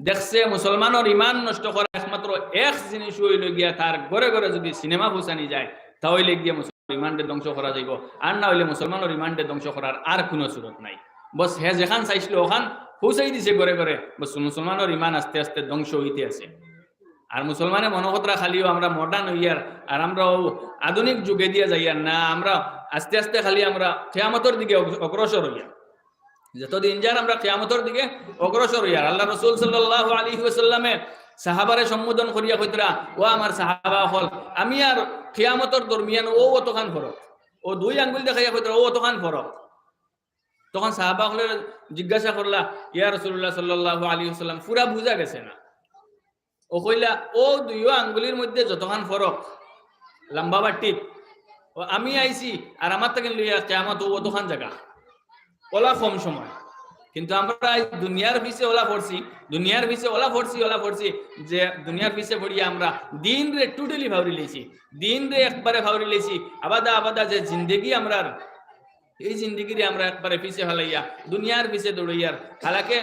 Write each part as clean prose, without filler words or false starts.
দেখছে মুসলমানের ইমান নষ্ট করা একমাত্র এক জিনিস হইল গিয়া তার ঘরে ঘরে যদি সিনেমা ফুসানি যায় তাহলে গিয়া মুসলমান ইমানকে ধ্বংস করা যাইব, আর না হইলে মুসলমানের ইমানকে ধ্বংস করার আর কোনো সুরত নাই। বস হে যেখান চাইছিল ওখান ফুসাই দিছে ঘরে ঘরে, বস মুসলমানের ইমান আস্তে আস্তে ধ্বংস হইতে আছে। আর মুসলমানে মনোকতরা খালিও আমরা মডার্ন হইয়ার আর আমরা আধুনিক যুগে দিয়ে যাইয়ার না, আমরা আস্তে আস্তে খালি আমরা কিয়ামতের দিকে অগ্রসর হইয়া, যতদিন যান আমরা কিয়ামতের দিকে অগ্রসর হইয়ার। আল্লাহ রাসূল সাল্লাল্লাহু আলাইহি ওয়াসাল্লামে সাহাবারে সম্বোধন করিয়া কইতরা, ও আমার সাহাবা হল, আমি আর কিয়ামতের দরমিয়ান ও অতখান ফরক, ও দুই আঙ্গুল দেখাইয়া কইতরা ও অতখান ফরক। তখন সাহাবা হলে জিজ্ঞাসা করলা, ইয়া রাসূলুল্লাহ সাল্লাল্লাহু আলাইহি ওয়াসাল্লাম পুরা বুঝা গেছে না। ও কইলা, ও দুই আঙ্গুলির মধ্যে যতখান ফরক লম্বা বা টিপ, ও আমি আইছি আর আমার থেকে লইয়া কিয়ামত ও অতখান জায়গা, ওলা কম সময়। কিন্তু আমরা দুনিয়ার পিছে ওলা পড়ছি, দুনিয়ার পিছে ওলা পড়ছি যে দুনিয়ার পিছে পড়িয়া আমরা দিন রে টোটালি ভাউরি লেছি, দিন রে একবারে ভাউরি লেছি। আবাদা যে জিন্দগি আমরা, এই জিন্দগি রে আমরা একবারে পিছে ফেলাইয়া দুনিয়ার পিছে দৌড়াইয়ার। হালাকে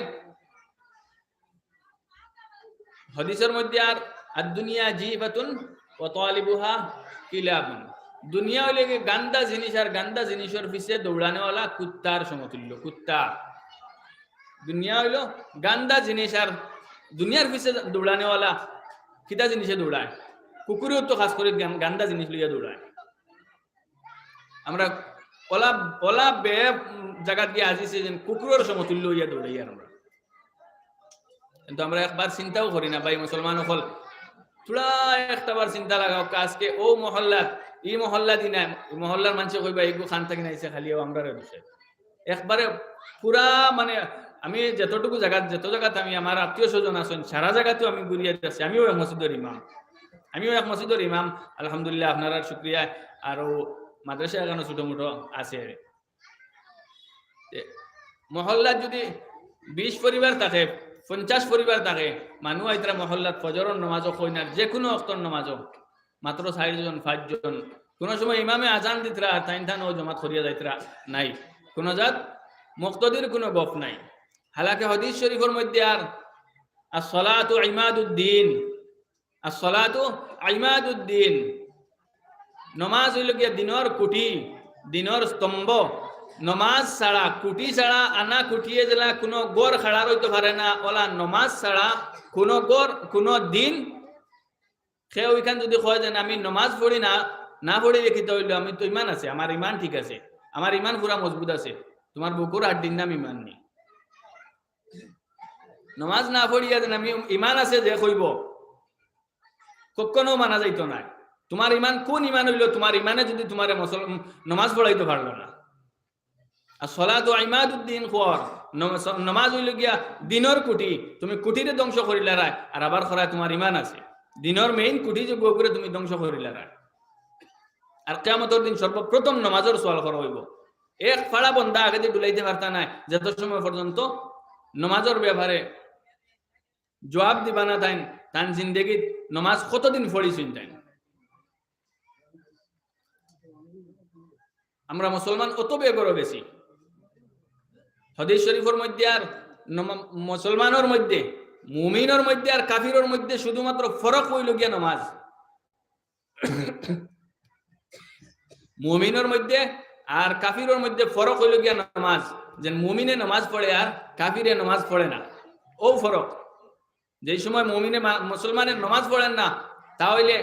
হাদিসের মধ্যে আর দুনিয়া জিবাতুন ওয়া তালিবুহা কিলাবুন, দুনিয়া হইলে গান্দা জিনিস আর গান্দা জিনিসের পিছে দৌড়ানেওয়ালা কুত্তার সমতুল্য। কুত্তা দুনিয়া হইল গান্দা জিনিস আর দুনিয়ার পিছে দৌড়ানেওয়ালা কিতা জিনিসে দৌড়ায়, কুকুরেও তো খাস করে গান্দা জিনিস লইয়া দৌড়ায়। আমরা ওলা বে জায়গা দিয়ে আজিছে যে কুকুরের সমতুল্য হইয়া দৌড়াই আমরা। কিন্তু আমরা একবার চিন্তাও করি না ভাই মুসলমান হল, থোড়া একটাবার চিন্তা লাগাও আজকে ও মহল্লা এই মহল্লা দিনা মহল্লার মানুষ কইবা এইগু খান থাকি নাইছে খালিও আমরা বিষয় একবারে পুরা মানে আমি যত জায়গাতে আমি আমার আত্মীয় স্বজন আছেন সারা জায়গাতেও আমি ঘুরিয়ে যাচ্ছি। আমিও এক মসজিদের ইমাম আলহামদুলিল্লাহ, আপনার শুক্রিয়া। আর মাদ্রাসা এখানে ছোট মোটো আছে। মহল্লার যদি 20 পরিবার থাকে, 50 পরিবার থাকে, মানুষ আইতরা মহল্লাত ফজরের নামাজও কই না, যে কোনো অক্তর নামাজও মাত্র 4 জন 5 জন। কোন সময় ইমামে আজান দিতরা তাইন ও জমাত করিয়া যাইতরা নাই, কোন জাত মুক্তদির কোনো গপ নাই। হালাকে হাদিস শরীফের মধ্যে আর as-salatu imaduddin, as-salatu imaduddin, নামাজ হইল গিয়া দিনের কুটি, দিনের স্তম্ভ। নমাজ ছাড়া কুটি ছাড়া আনা কুটিয়ে জেলা কোনো গড় খাড়া রইতে পারে না। ওলা নমাজ ছাড়া কোনো গড় কোনো দিন সে ওইখান যদি কয় যে আমি নমাজ পড়ি না পড়ি লিখিত হইল আমি তো ইমান আছে, আমার ইমান ঠিক আছে, আমার ইমান পুরা মজবুত আছে, তোমার বুকুর আড্ডির নাম ইমান নেই। নমাজ না পড়িয়া যেন আমি ইমান আছে যে কইব কখনো মানা যাইতো না। তোমার ইমান কোন ইমান হইল? তোমার ইমানে যদি তোমার নমাজ পড়াইতে পারলো না। আর সলাতু ইমাদুদ্দিন খোয়ার, নমাজ হইল গিয়া দিনের কুটি, তুমি কুটিরে ধ্বংস করিলা রায় আর আবার খরায় তোমার ইমান আছে। দিনের মেইন কুটি যোগ্য করে তুমি ধ্বংস করিলা রায়। আর কিয়ামতের দিন সর্বপ্রথম নমাজের সওয়াল করা হইব। এক ফাড়া বন্দা আগে দিয়ে ডুলাইতে পারতা নাই যত সময় পর্যন্ত নমাজের ব্যাপারে জবাব দিবা না তাই তান জিন্দেগিত নমাজ কতদিন পড়িছেন তাই। আমরা মুসলমান অত বেগরো গেছি। হাদিস শরীফের মধ্যে আর মুসলমানের মধ্যে মুমিনের মধ্যে আর কাফিরের মধ্যে শুধুমাত্র ফরক হইল গিয়া নমাজ। মুমিনের মধ্যে আর কাফিরের মধ্যে ফরক হইল গিয়া নামাজ, যে মুমিনে নামাজ পড়ে আর কাফিরে নামাজ পড়ে না, ও ফরক। যে সময় মুমিনে মুসলমানের নামাজ পড়েন না তাহলে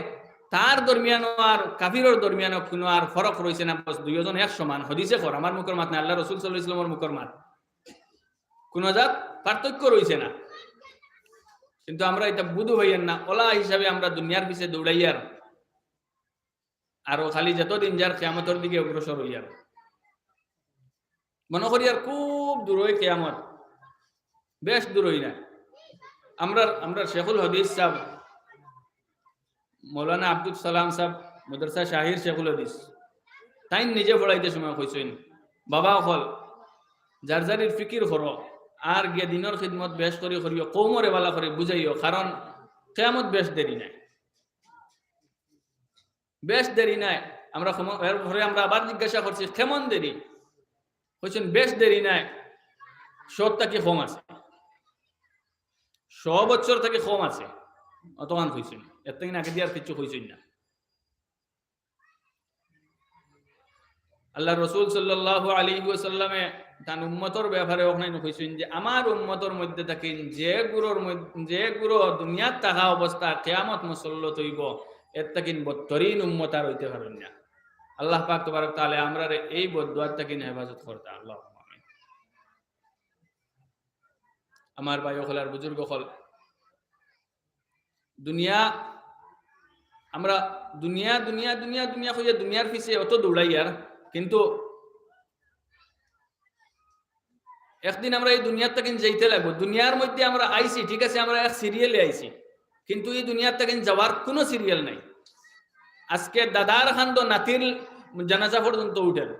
তার দরমিয়ানো আর কাফিরের দরমিয়ানো কোনো আর ফরক রয়েছে না, দুইজন এক সমান। হাদিসে কর আমার মুখের মাত না, আল্লাহ রাসূল সাল্লাল্লাহু আলাইহি ওয়াসাল্লামের মুখের মাত, কোনো জাত পার্থক্য রয়েছে না। কিন্তু আমরা এটা বুঝু হইয়েন না, ওলা হিসাবে আমরা দুনিয়ার পিছে দৌড়াইয়ার আর খালি যতদিন যার কিয়ামতের দিকে অগ্রসর হইয়ার। মনে করি আর খুব দূর হই কিয়ামত, বেশ দূর হই না। আমরা শেখুল হাদিস সাহেব মৌলানা আব্দুল সালাম সাহেব মাদ্রাসা শাহির শেখুল হাদিস তাই নিজে পড়াইতে সময় কইছেন, বাবা হল যার যারির ফিকির করো আর গিয়া দিনের খিদমত বেশ করিও, কৌমরে বালা করে বুঝাইও, কারণ কিয়ামত বেশ দেরি নাই, বেশ দেরি নাই। আমরা আবার জিজ্ঞাসা করছি কেমন দেরি? বলছেন বেশ দেরি নাই, 70 কি কম আছে, 100 বছর থেকে কম আছে অতমান হইছেন এর থেকে আগে দিয়ে আর কিছু হইছেন না আল্লাহ রাসূল সাল্লাল্লাহু আলাইহি ওয়াসাল্লামে তার উম্মতর ব্যাপারে ওখানে কইছেন যে আমার উম্মতর মধ্যে থাকেন যে গুরু দুনিয়াত থাকা অবস্থা কিয়ামত মুসল্লত হইব এর তাকিন বত্তরিন উম্মত আর হইতে পারেন না আল্লাহ পাক তবারক তাআলা আমরা এই বদদুয়ার তাকিন হেফাজত করতে আল্লাহুম্মা আমিন আমার ভাই হলার বুজুর্গ হল দুনিয়া আমরা দুনিয়া দুনিয়া দুনিয়া দুনিয়া কইয়া দুনিয়ার পিছে অত দৌড়াই আর কিন্তু একদিন আমরা এই দুনিয়ার থেকে যাইতে লাগবো দুনিয়ার মধ্যে আমরা আইছি ঠিক আছে আমরা এক সিরিয়ালে আইছি কিন্তু এই দুনিয়ার থেকে যাওয়ার কোনো সিরিয়াল নাই আজকে দাদার খান্দ নাতির জানাজা পর্যন্ত উঠের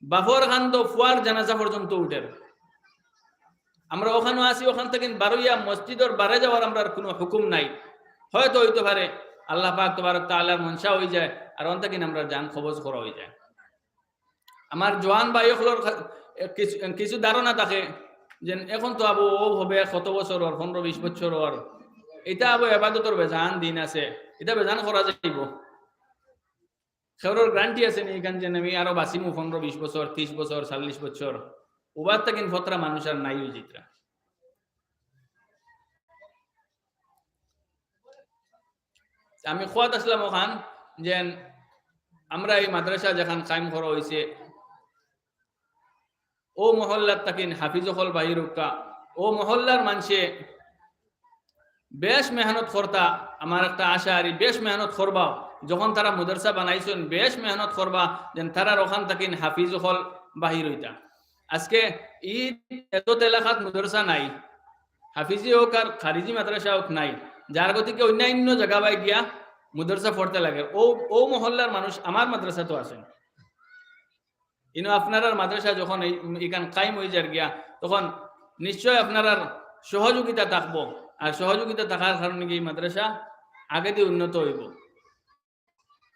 বাফর খান্দ ফুয়ার জানাজা পর্যন্ত উঠের আমরা ওখানে আসি ওখান থেকে বারোইয়া মসজিদের বারে যাওয়ার আমরা কোনো হুকুম নাই হয়তো হইতে পারে আল্লাহ পাক তবারক তাআলার মনসা হয়ে যায় আর ওখান থেকে আমরা জান খবজ করা হয়ে যায় আমার জওয়ান ভাইগুলোর কিছু ধারণা থাকে যে এখন তো আবু ও হবে কত বছর ওর 15-20 বছর ওর এটা আবু ইবাদতের বেজান দিন আছে এটা বেজান করা যাইব খেরোর গ্যারান্টি আছে নি এখান যে আমি আরো বাসিমু 15-20 বছর 30 বছর 40 বছর ওবার তাকিন ফতরা মানুষ আর নাই ওই জিতরা আমি খোয়াত আসলাম ওখান যে আমরা এই মাদ্রাসা যেখান কায়েম করা হয়েছে ও মহল্লার তাকিন হাফিজুল বাহিরুকা ও মহল্লার মানুষে বেশ মেহনত করতা আমার একটা আশা আর বেশ মেহনত করবা যখন তারা মাদ্রাসা বানাইছেন বেশ মেহনত করবা যেন তারা ওখান তাকিন হাফিজুল বাহির হইতা আজকে ঈদ এত এলাকাত মাদ্রাসা নাই হাফিজি হোক আর খারিজি মাদ্রাসা হোক নাই যার গতিকে অন্যান্য জায়গা বাই গিয়া মাদ্রাসা পড়তে লাগে ও মহল্লার মানুষ আমার মাদ্রাসা তো আছেন ইনো আপনার মাদ্রাসা যখন এখান কায়েম হয়ে যার গিয়া তখন নিশ্চয় আপনার সহযোগিতা থাকবো আর সহযোগিতা থাকার কারণে এই মাদ্রাসা আগে দিয়ে উন্নত হইব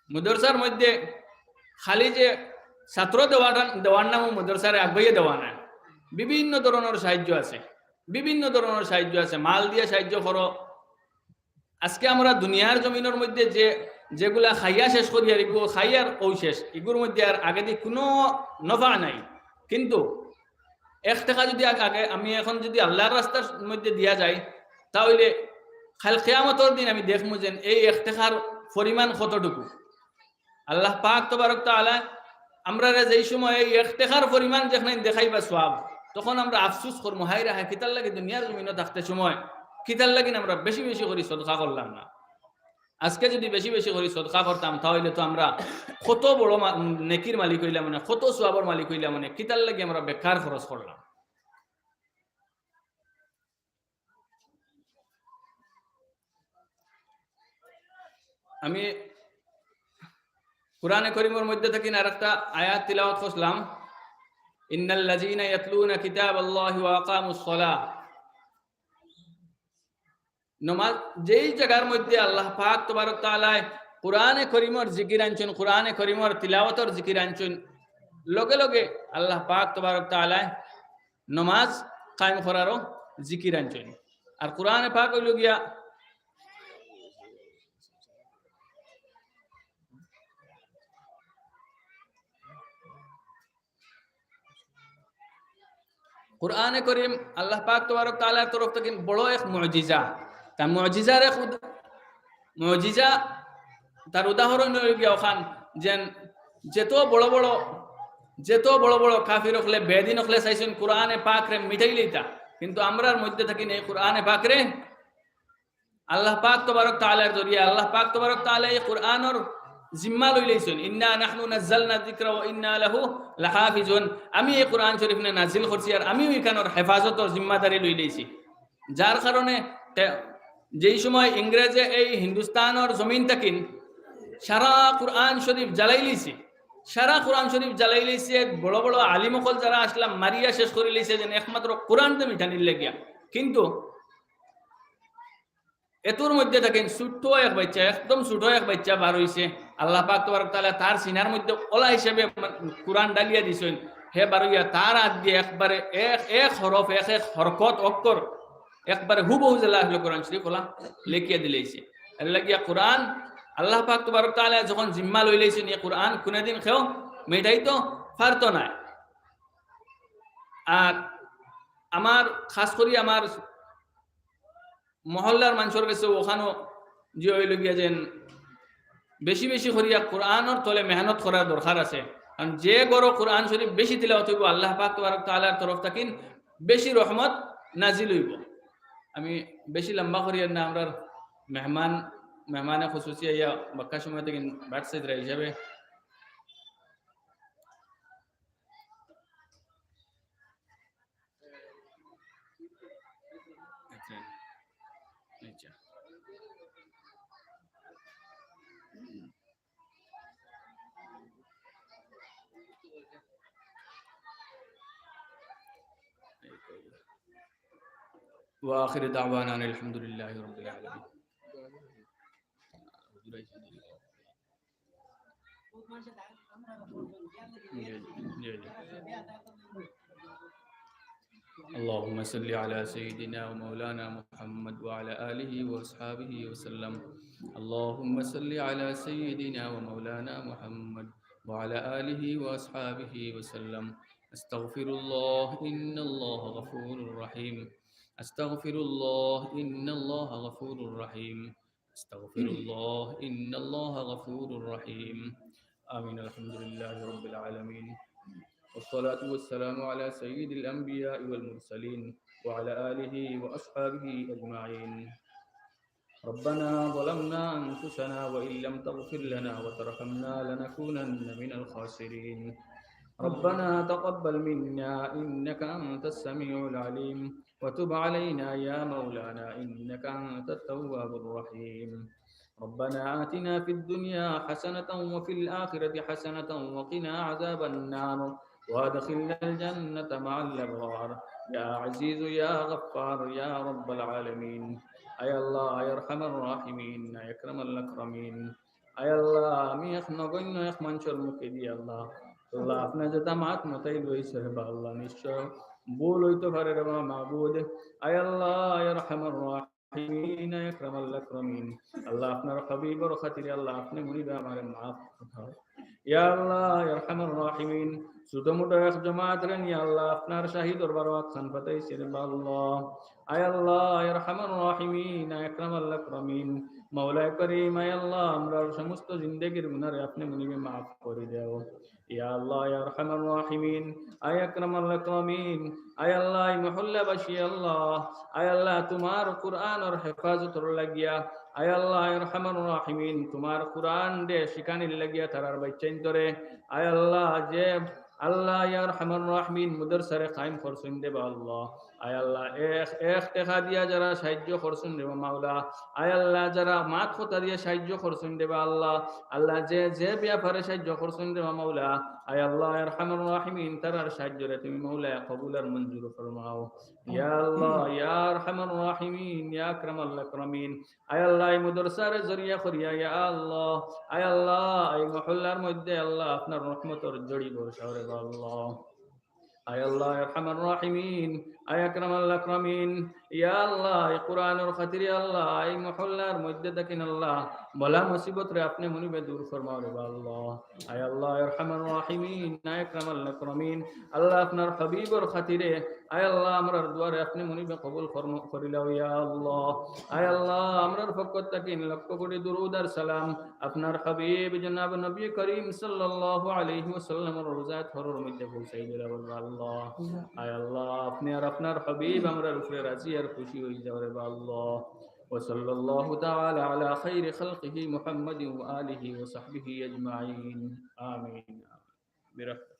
মাদ্রাসার মধ্যে খালি যে ছাত্র দেওয়ার নামও মাদ্রাসারে আগাইয়ে দেওয়া না বিভিন্ন ধরনের সাহায্য আছে বিভিন্ন ধরনের সাহায্য আছে মাল দিয়ে সাহায্য করো আজকে আমরা দুনিয়ার জমিনের মধ্যে যেগুলা খাইয়া শেষ করি আর এগুলো খাইয়ার ও শেষ এগুলোর মধ্যে আর আগে দিয়ে কোনো নফা নাই কিন্তু 1 টাকা যদি আগে আমি এখন যদি আল্লাহর রাস্তার মধ্যে দিয়া যায় তাহলে খাল কিয়ামতের দিন আমি দেখবো যে এই 1 টাকার পরিমাণ কতটুকু আল্লাহ পাক তবারক তাআলা আমরা যেই সময় এই 1 টাকার পরিমাণ যেখানে দেখাইবা সওয়াব তখন আমরা আফসোস করবো হায় রে হায় কিতার লাগে দুনিয়ার জমিনে থাকতে সময় কিতার লাগে আমরা বেশি বেশি করে সদকা করলাম না আজকে যদি বেশি বেশি করে সদকা করতাম তাহলে তো আমরা কত বড় নেকির মালিক হইলাম মানে কত সওয়াবের মালিক হইলাম মানে কিতার লাগে আমরা বেকার খরচ করলাম আমি কুরআনে কারীমের মধ্যে থেকে আরেকটা আয়াত তিলাওয়াত করলাম ইন্নাল্লাযীনা ইয়াতলুনা কিতাবাল্লাহি ওয়া আকামুস সালাহ নমাজ যেই জায়গার মধ্যে আল্লাহ পাক তবারক তাআলা কুরআনে কারীমের জিকির আনছেন কুরআনে কারীমের তিলাওয়াতের জিকির আনছেন লগে লগে আল্লাহ পাক তবারক তাআলা নামাজ কায়েম করারও জিকির আনছেন আর কুরআনে পাক হইল গিয়া कुरान करीम अल्लाह पाक तबारक ताला तरफ থেকে বড় এক মুজিজা তা মুজিজার এক মুজিজা তার উদাহরণ হলো গিয়া ওখান যেন যেত বড় বড় কাফির হলে বেদিন হলে চাইছেন কুরআনে পাক রে মিটাই লইতা কিন্তু আমরার মধ্যে থাকি এই কুরআনে পাক রে আল্লাহ পাক তবারক তাআলার জরিয়া আল্লাহ পাক তবারক তাআলা এই কুরআনের জিম্মা লই লইছেন ইন্না নাহনু নাযালনা যিকরা ওয়া ইন্না লাহু লাহাফিজুন আমি এই কুরআন শরীফ নে নাজিল করছি আর আমিও এখানের হেফাজতের জিম্মাদারি লই লইছি যার কারণে যেই সময় ইংরেজে এই হিন্দুস্তানের জমিন তাকিন সারা কুরআন শরীফ জ্বালাই লইছে সারা কুরআন শরীফ জ্বালাই লইছে বড় বড় আলিম সকল যারা আসলাম মারিয়া শেষ করে লইছে যে একমাত্র কুরআনতে মিটানির লাগিয়া কিন্তু এতর মধ্যে থাকেন ছোট্ট এক বাচ্চা একদম ছোট এক বাচ্চা বার হইছে আল্লাহ পাক তবারক তাআলা তার সিনার মধ্যে ওলা হিসেবে কুরআন ডালিয়া দিছেন হে বার হইয়া তার হাত দিয়ে একবারে এক হরফ এক হরকত অক্ষর একবারে হুবহু জেলা হলো কোরআন শরীফ ওলা লিখিয়ে দিলেছে এর লাগিয়া কোরআন আল্লাহ পাক তবারক তাআলা যখন জিম্মা লইলেছেন এই কোরআন কোনদিন কেউ মেটাই তো পারতো না। আর আমার খাস করি আমার মহল্লার মানুষের কাছে ওখানেও যে হইল গিয়া যেন বেশি বেশি করিয়া কোরআনের তলে মেহনত করার দরকার আছে। কারণ যে গড় কোরআন শরীফ বেশি তিলাওয়াত হইব আল্লাহ পাক তবারক তাআলার তরফ থেকে বেশি রহমত নাজিল হইব। আমি বেশি লম্বা করিয়া না আমরা মেহমানে খুসুসি ইয়া মক্কা সময় থেকে বাদশাহ হিসাবে আচ্ছা واخر دعوانا ان الحمد لله رب العالمين. اللهم صل على سيدنا ومولانا محمد وعلى آله وأصحابه وسلم. اللهم صل على سيدنا ومولانا محمد وعلى آله وأصحابه وسلم. أستغفر الله إن الله غفور رحيم. أستغفر الله إن الله غفور رحيم. أستغفر الله إن الله غفور رحيم. آمين. الحمد لله رب العالمين والصلاة والسلام على سيد الأنبياء والمرسلين وعلى آله وأصحابه أجمعين. ربنا ظلمنا أنفسنا وإن لم تغفر لنا وترحمنا لنكونن من الخاسرين. ربنا تقبل منا إنك أنت السميع العليم وتب علينا يا مولانا إنك أنت التواب الرحيم. ربنا آتنا في الدنيا حسنة وفي الآخرة حسنة وقنا عذاب النار وادخلنا الجنة مع الأبرار يا عزيز يا غفار يا رب العالمين. أي الله يا أرحم الراحمين يا أكرم الأكرمين. أي الله আমি এখন নগণ্য এক মানুষের মুখে দিয়ে আল্লাহ আল্লাহ আপনার যে দামাত মতাই রয়েছে বা আল্লাহ নিশ্চয় ভুল হইতে পারে রে মাহবুদ। আয় আল্লাহ আয় রহমান রাহিমিন আয় আকরামাল আকরামিন। আল্লাহ আপনার হাবিবর খাতিরে আল্লাহ আপনি মুনিবে আমারে মাফ করুন। ইয়া আল্লাহ ইয়া রহমান রাহিমিন ছোট মোটো এক জামাত রে ইয়া আল্লাহ আপনার শাহী দরবার খান পাতাইছে রে আল্লাহ। আয় আল্লাহ ইয়া রহমান রাহিমিন আয় আকরামাল আকরামিন। মাওলা করিম আয় আল্লাহ আমরা সমস্ত জিন্দেগির গুনাহ আপনি মুনিবে মাফ করে দাও। ইয়া আল্লাহ ইয়া আরহামার রাহিমিন আয় আকরামাল আকরামিন। আয় আল্লাহ এই মহল্লাবাসী আল্লাহ আয় আল্লাহ তোমার কুরআনের হেফাজতর লাগিয়া আয় আল্লাহ ইয়া আরহামার রাহিমিন তোমার কুরআন দে শিখানির লাগিয়া তারার বাচ্চাইন ধরে আয় আল্লাহ যে আল্লাহ ইয়া আরহামার রাহিমিন মাদ্রাসারে কায়েম করছেন দেবা আল্লাহ। আয় আল্লাহ এক টাকা দিয়া যারা সাহায্য করছেন দেবা মাওলা। আয় আল্লাহ যারা মাত কথা দিয়ে সাহায্য করছেন দেবা আল্লাহ। আল্লাহ যে যে ব্যাপারে সাহায্য করছেন দেবা মাওলা। আয় আল্লাহ ইয়া আরহামার রাহিমিন তারার সাহায্যরে তুমি মাওলা কবুল আর মঞ্জুর ফরমাও। ইয়া আল্লাহ ইয়া আরহামার রাহিমিন ইয়া আকরামাল আকরামিন। আয় আল্লাহ এই মাদ্রাসার জরিয়া করিয়া ইয়া আল্লাহ আয় আল্লাহ এই মহল্লার মধ্যে আল্লাহ আপনার রহমতের জড়ি বর্ষা করে আল্লাহ। আয় আল্লাহ ইয়া আরহামার রাহিমিন আয় আকরামাল আকরামিন। ইয়া আল্লাহ এই কোরআনের খাতিরে আল্লাহ এই মহল্লার মধ্যে দেখেন আল্লাহ বলা মুসিবত রে আপনি মুনিবে দূর ফরমাও রে আল্লাহ। আয় আল্লাহ ইয়া আরহামার রাহিমিন আয় আকরামাল আকরামিন। আল্লাহ আপনার হাবিবের খাতিরে আয় আল্লাহ আমরার দুয়ারে আপনি মুনিবে কবুল করিলাও ইয়া আল্লাহ। আয় আল্লাহ আমরার পক্ষ থেকে লক্ষ কোটি দুরূদ আর সালাম আপনার হাবিব জনাব নবী করিম সাল্লাল্লাহু আলাইহি ওয়াসাল্লামের রওজা থরের মধ্যে পৌঁছাই দিলাম আল্লাহ। আয় আল্লাহ আপনি আর আপনার হাবিব আমরার উপরে রাজি আর খুশি হয়ে যাও রে আল্লাহ। وصلى الله تعالى على خير خلقه محمد وآله وصحبه أجمعين آمين برحمته.